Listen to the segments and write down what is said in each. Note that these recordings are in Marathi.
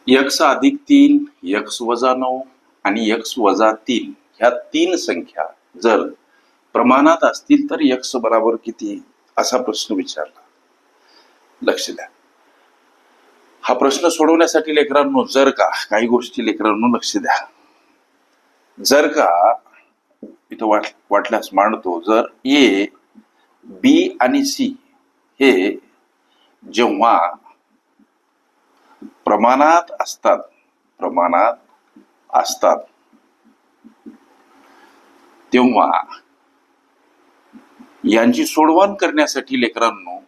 एक्स अधिक 3, एक्स वजा 9 आणि एक्स वजा 3 ह्या तीन संख्या जर प्रमाणात असतील तर एक्स बराबर किती असा प्रश्न विचारला. लक्ष द्या. हा प्रश्न सोडवण्यासाठी लेकरांनो जर का काही गोष्टी लेकरांनो लक्ष द्या. जर का इथं वाटल्यास मांडतो, जर ए बी आणि सी हे जेव्हा प्रमाणात असतात तेव्हा यांची सोडवण करण्यासाठी लेकरांनो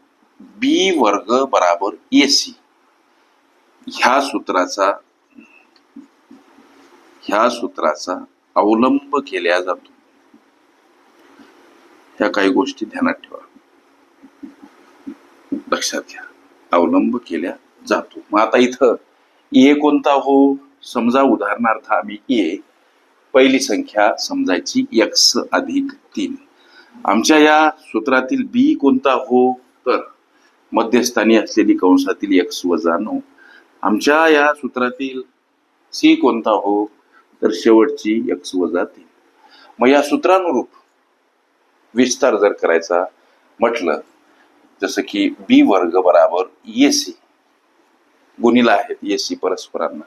बी वर्ग बराबर एसी ह्या सूत्राचा अवलंब केला जातो. ह्या काही गोष्टी ध्यानात ठेवा, लक्षात घ्या. अवलंब केला जातो. मग आता इथं ए कोणता हो, समजा उदाहरणार्थ आम्ही ए पहिली संख्या समजायची एक्स अधिक 3. आमच्या या सूत्रातील बी कोणता हो, तर मध्यस्थानी असलेली कंसातील एक्स वजा 9. आमच्या या सूत्रातील सी कोणता हो, तर शेवटची एक्स वजा 3. मग या सूत्रानुरूप विस्तार जर करायचा म्हटलं, जसं की बी वर्ग बराबर एसी गुणिला आहेत एसी परस्परांना.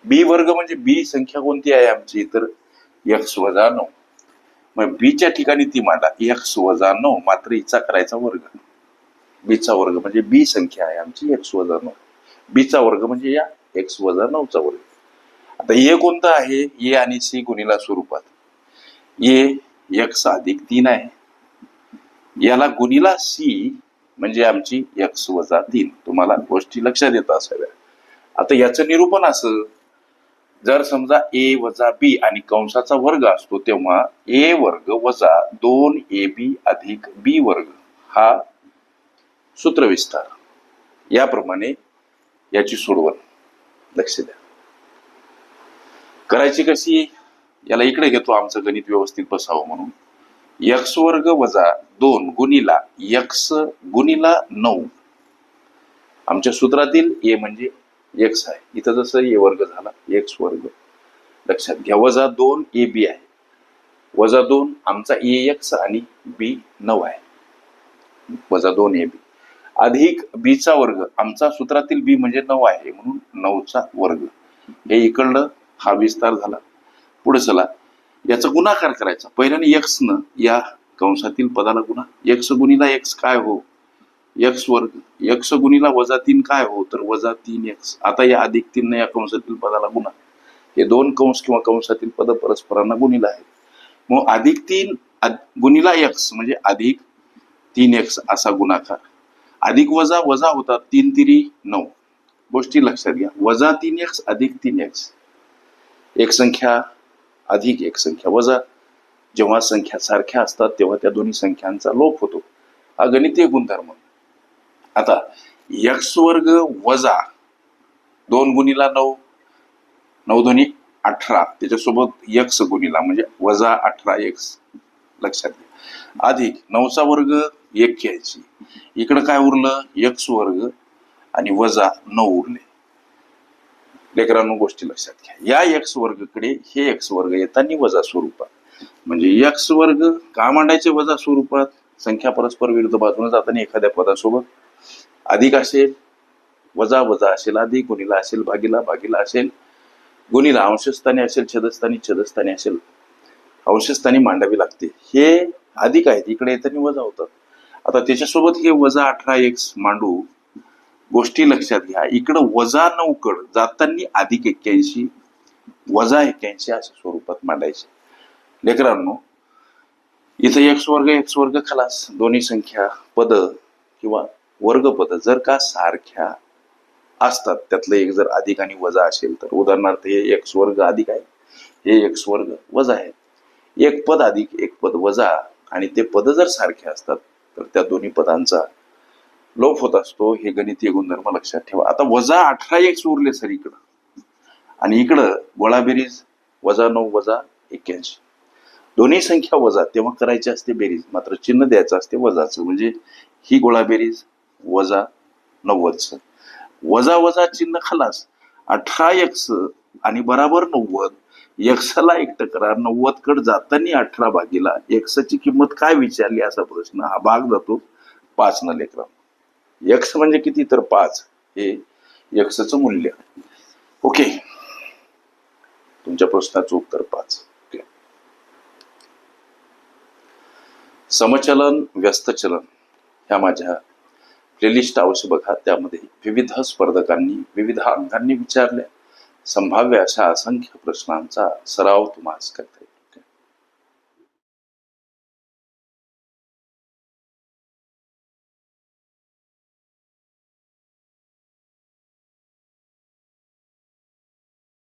बी वर्ग म्हणजे बी संख्या कोणती आहे आमची, तर एक्स वजा 9. मग बीच्या ठिकाणी ती मांडा एक्स वजा 9, मात्र हिचा करायचा वर्ग. बीचा वर्ग म्हणजे बी संख्या आहे आमची एक्स वजा 9. बीचा वर्ग म्हणजे या एक्स वजा 9चा वर्ग. आता ए कोणता आहे, ए आणि सी गुणिला स्वरूपात. ए एक्स अधिक 3 आहे, याला गुणिला सी म्हणजे आमची एक्स वजा 3. तुम्हाला गोष्टी लक्षात येत असाव्या. आता याचं निरूपण असं, जर समजा ए वजा बी आणि कंसाचा वर्ग असतो तेव्हा ए वर्ग वजा 2ab अधिक बी वर्ग हा सूत्रविस्तार. याप्रमाणे याची सोडवण लक्ष द्या. करायची कशी, याला इकडे घेतो, आमचं गणित व्यवस्थित बसावं म्हणून. एक्स वर्ग वजा 2 गुणिला एक्स गुणिला 9. आमच्या सूत्रातील ए म्हणजे एक्स आहे, इथं जसं ए वर्ग झाला एक्स वर्ग. लक्षात घ्या. वजा 2 ए बी आहे, वजा 2 आमचा ए एक्स आणि बी 9 आहे, वजा 2 ए बी अधिक बीचा वर्ग. आमचा सूत्रातील बी म्हणजे 9 आहे म्हणून 9चा वर्ग. हे इकडलं हा विस्तार झाला. पुढे चला, याचा गुणाकार करायचा. पहिल्याने एक्स न या कंसातील पदाला गुणा. एक्स गुणिला एक्स काय हो, एक्स वर्ग. एक्स गुणिला वजा 3 काय हो, तर वजा 3x. आता या अधिक 3 या कंसातील पदाला गुणा. हे दोन कंस किंवा कंसातील पद परस्परांना गुणिला आहे. मग अधिक 3 गुणिला एक्स म्हणजे अधिक 3x असा गुणाकार. अधिक वजा वजा होतात, 3 तिरी 9. गोष्टी लक्षात घ्या. वजा 3x अधिक 3x. एक संख्या अधिक एक संख्या वजा. जेव्हा संख्या सारख्या असतात तेव्हा त्या दोन्ही संख्यांचा लोप होतो. हा गणितीय गुणधर्म. आता एक्स वर्ग वजा 2 गुणिला 9, 9 दोन्ही 18, त्याच्यासोबत एक्स गुणिला म्हणजे वजा 18x. लक्षात घ्या. अधिक 9चा वर्ग 81. इकडं काय उरलं, एक्स वर्ग आणि वजा 9 उरले. लेकरांनो गोष्टी लक्षात घ्या. या एक्स वर्गकडे हे एक्स वर्ग येताना वजा स्वरूपात, म्हणजे एक्स वर्ग का मांडायचे वजा स्वरूपात. संख्या परस्पर विरुद्ध बाजूने जाताना एखाद्या पदासोबत अधिक असेल, वजा वजा असेल, अधिक गुणिला असेल, भागीला भागीला असेल, गुणिला अंशस्थानी असेल, छेदस्थानी असेल, अंशस्थानी मांडावी लागते. हे अधिक आहेत, इकडे येताना वजा होतात. आता त्याच्यासोबत हे वजा 18x मांडू. गोष्टी लक्षात घ्या. इकडं वजा 9 कड जाताना अधिक 81 वजा 81 अशा स्वरूपात मांडायचे. लेकरांनो इथं एक्स वर्ग खलास. दोन्ही संख्या पद किंवा वर्गपद जर का सारख्या असतात, त्यातलं एक जर अधिक आणि वजा असेल तर, उदाहरणार्थ हे एक्स वर्ग अधिक आहे, हे एक्स वर्ग वजा आहे. एक पद अधिक एक पद वजा आणि ते पद जर सारखे असतात तर त्या दोन्ही पदांचा लोप होत असतो. हे गणितीय गुणधर्म लक्षात ठेवा. आता वजा 18x उरले सर इकडं, आणि इकडं गोळाबेरीज वजा 9 वजा 81. दोन्ही संख्या वजा तेव्हा करायची असते बेरीज, मात्र चिन्ह द्यायचं असते वजाचं. म्हणजे ही गोळाबेरीज वजा 90चं, वजा वजा चिन्ह खलास. 18 एक्स आणि बराबर 90. एक्सला एकटं करा. 90 कड जाताना 18 भागीला एक्सची किंमत काय विचारली असा प्रश्न. हा भाग जातो 5 न लेकरा. एक्स म्हणजे किती तर 5 हे एक्सचं मूल्य. ओके, तुमच्या प्रश्नाचं उत्तर 5. ओके. समचलन व्यस्त चलन ह्या माझ्या प्लेलिस्ट अवश्य बघा. त्यामध्ये विविध स्पर्धकांनी विविध अंकांनी विचारल्या संभाव्य अशा असंख्य प्रश्नांचा सराव तुम्हाला करता येईल.